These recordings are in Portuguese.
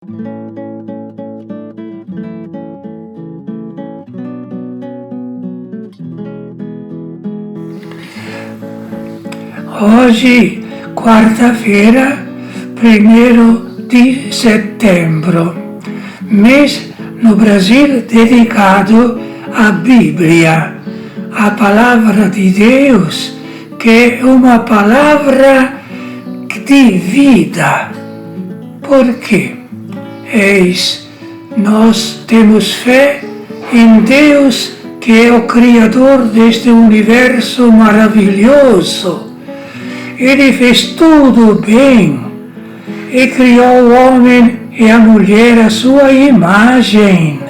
Oggi, quarta-feira, 1 de setembro, mês no Brasil dedicado à Bíblia, a palavra de Deus, que é uma palavra de vida. Por quê? Eis, nós temos fé em Deus, que é o Criador deste universo maravilhoso. Ele fez tudo bem e criou o homem e a mulher à sua imagem.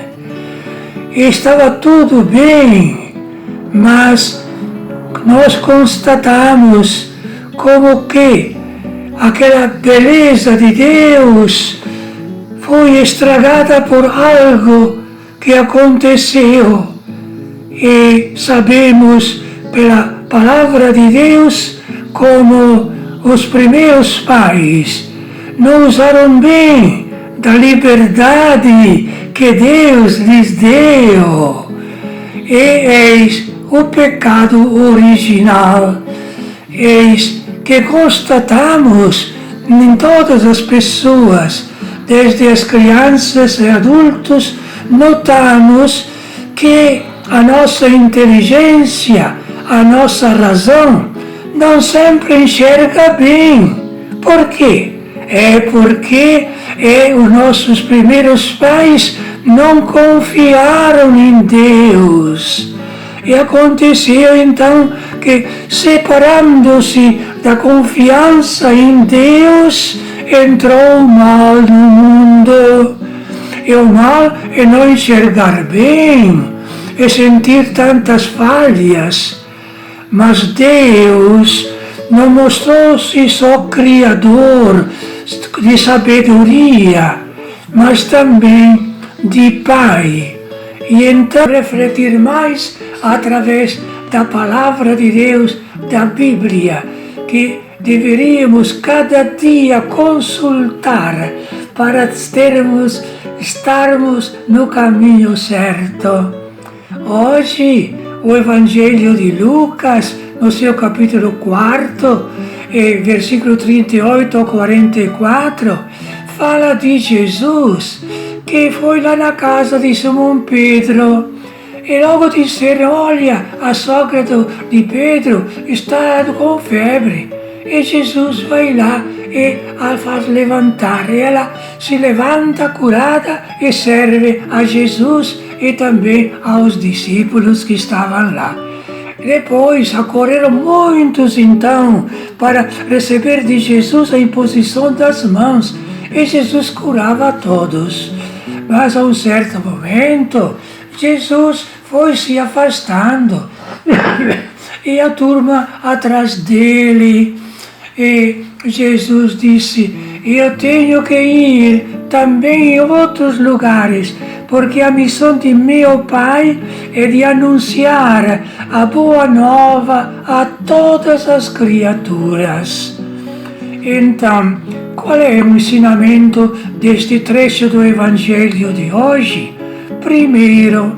E estava tudo bem, mas nós constatamos como que aquela beleza de Deus foi estragada por algo que aconteceu. E sabemos pela palavra de Deus como os primeiros pais não usaram bem da liberdade que Deus lhes deu. E eis o pecado original. Eis que constatamos em todas as pessoas, desde as crianças e adultos, notamos que a nossa inteligência, a nossa razão, não sempre enxerga bem. Por quê? É porque os nossos primeiros pais não confiaram em Deus. E aconteceu então que, separando-se da confiança em Deus, entrou o mal no mundo. E o mal é não enxergar bem, é sentir tantas falhas. Mas Deus não mostrou-se só Criador de sabedoria, mas também de Pai. E então refletir mais através da palavra de Deus, da Bíblia, que deveríamos cada dia consultar para estarmos no caminho certo. Hoje, o Evangelho de Lucas, no seu capítulo 4, versículo 38 ao 44, fala de Jesus, que foi lá na casa de Simão Pedro. E logo disseram: olha, a sogra de Pedro está com febre. E Jesus vai lá e a faz levantar. E ela se levanta curada e serve a Jesus e também aos discípulos que estavam lá. Depois acorreram muitos então para receber de Jesus a imposição das mãos, e Jesus curava a todos. Mas a um certo momento, Jesus foi se afastando e a turma atrás dele. E Jesus disse: eu tenho que ir também em outros lugares, porque a missão de meu Pai é de anunciar a boa nova a todas as criaturas. Então, qual é o ensinamento deste trecho do Evangelho de hoje? Primeiro,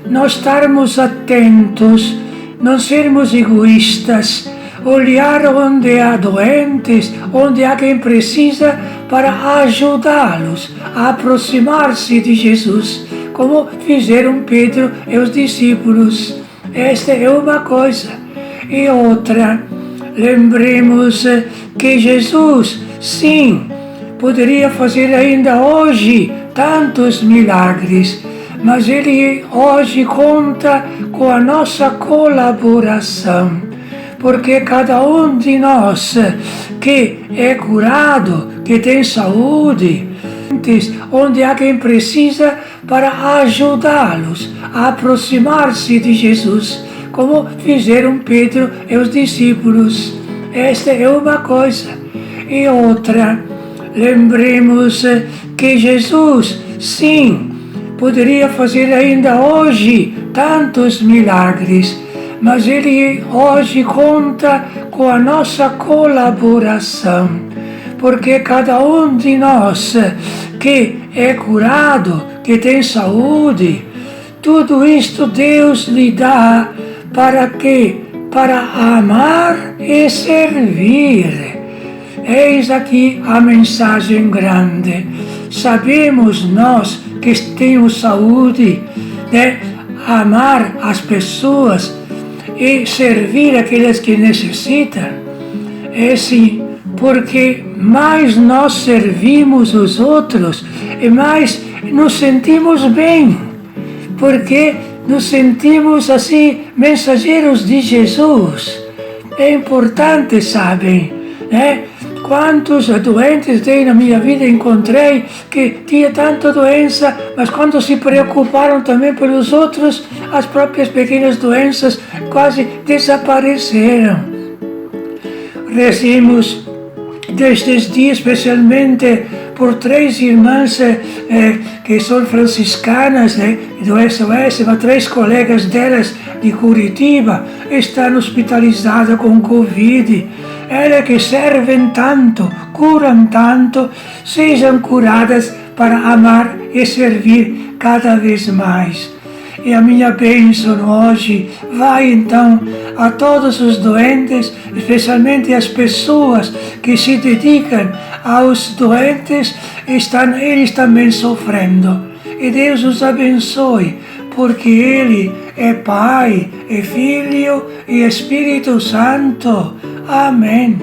nós estarmos atentos, não sermos egoístas, olhar onde há doentes, onde há quem precisa, para ajudá-los a aproximar-se de Jesus, como fizeram Pedro e os discípulos. Esta é uma coisa. E outra, lembremos que Jesus, sim, poderia fazer ainda hoje tantos milagres, mas Ele hoje conta com a nossa colaboração, porque cada um de nós que é curado, que tem saúde, onde há quem precisa, para ajudá-los a aproximar-se de Jesus, como fizeram Pedro e os discípulos. Esta é uma coisa. E outra, lembremos que Jesus, sim, poderia fazer ainda hoje tantos milagres, mas Ele hoje conta com a nossa colaboração, porque cada um de nós que é curado, que tem saúde, tudo isto Deus lhe dá para quê? Para amar e servir. Eis aqui a mensagem grande. Sabemos nós que temos saúde, né? Amar as pessoas e servir aqueles que necessitam. É sim, porque mais nós servimos os outros e mais nos sentimos bem, porque nos sentimos assim mensageiros de Jesus. É importante, sabem, né? Quantos doentes na minha vida encontrei que tinha tanta doença, mas quando se preocuparam também pelos outros, as próprias pequenas doenças quase desapareceram. Rezemos destes dias, especialmente por 3 irmãs que são franciscanas do SOS, mas 3 colegas delas de Curitiba estão hospitalizadas com Covid. Elas que servem tanto, curam tanto, sejam curadas para amar e servir cada vez mais. E a minha bênção hoje vai então a todos os doentes, especialmente as pessoas que se dedicam aos doentes, eles também sofrendo. E Deus os abençoe, porque Ele é Pai, é Filho e Espírito Santo. Amém.